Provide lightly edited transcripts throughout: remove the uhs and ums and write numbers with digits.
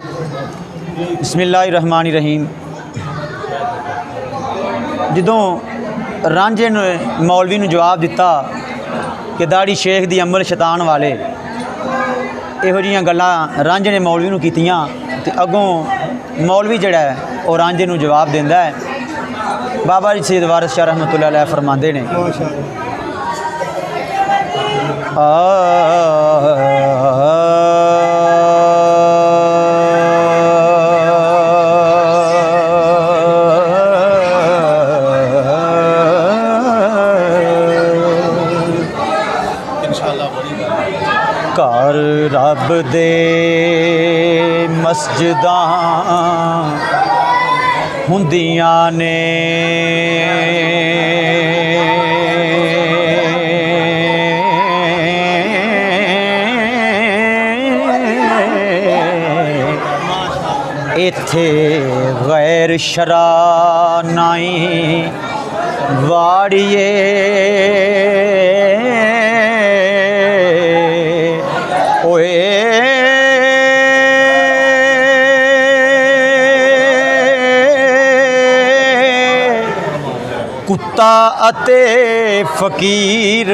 बिस्मिल्लाहिर्रहमानिर्रहीम। जदों रांझे ने मौलवी नूं जवाब दिता कि दाड़ी शेख दी अमल शैतान वाले, इहो जिहियां गल्लां रांझे ने मौलवी नूं कीतियां ते अगों मौलवी जिहड़ा है वह रांझे नूं जवाब दिंदा है। बाबा जी सैयद वारिस शाह रहमतुल्लाह अलैह फरमांदे ने, घर रब दे मस्जिदां हुंदियां ने, इत्थे गैर शरा नाई वाड़िए, कुत्ता अते फकीर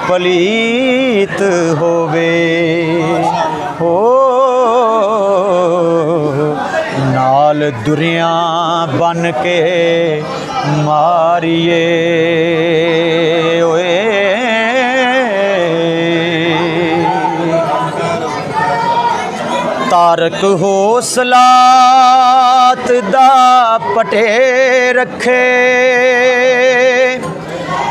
पलीत होवे हो, नाल दुरियां बन के मारिए ओए। तारक हो सलात दा पटे रखे,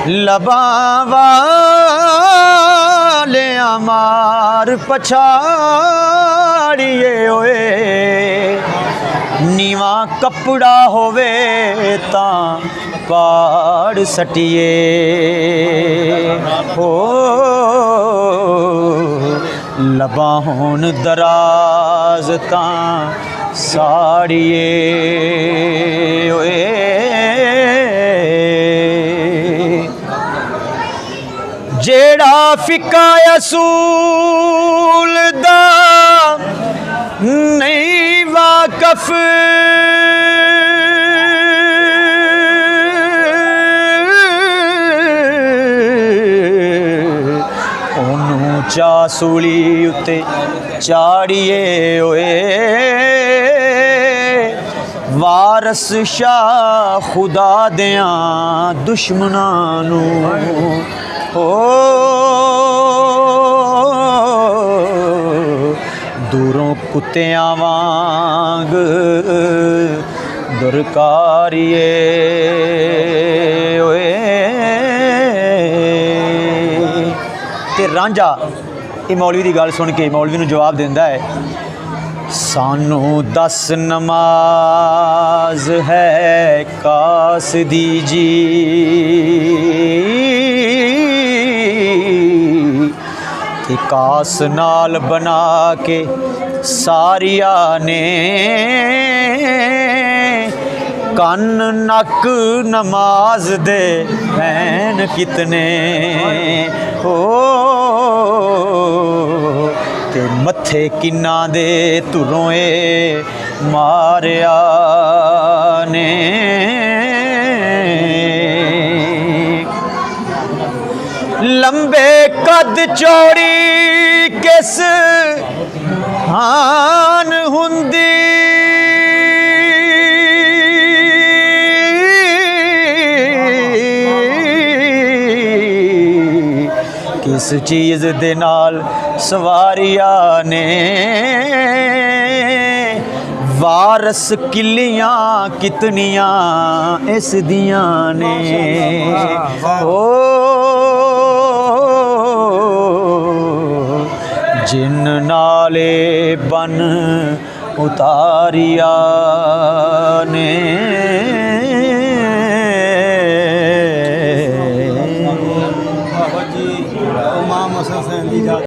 लबां वालियां मार पछाड़िए ओए। नीवा कपड़ा होवे तां पाड़ सटिए हो, लबां होन दराज तां साड़िए ओए। जेड़ा फिका असूल दा नहीं वाकफ, ओनू चासूली उत्ते चाड़िए ओए। वारस शाह खुदा दियां दुश्मनां नूं हो, दूरों कुत्तियां वांग दुरकारिए ओए। ते रांझा ये मौलवी की गल सुन के मौलवी नूं जवाब दिंदा है, सानू दस नमाज है कासदी जी, कास नाल बना के सारिया ने, कन नक नमाज दे हैन कितने हो, ते मत्थे किन्ना दे तुरोए मारिया ने। लंबे कद चौड़ी किस हान हुंदी, किस चीज़ दे नाल सवारिया ने, वारस किलियां कितनियां इस दियां ने ओ, जिन नाले बन उतारिया ने।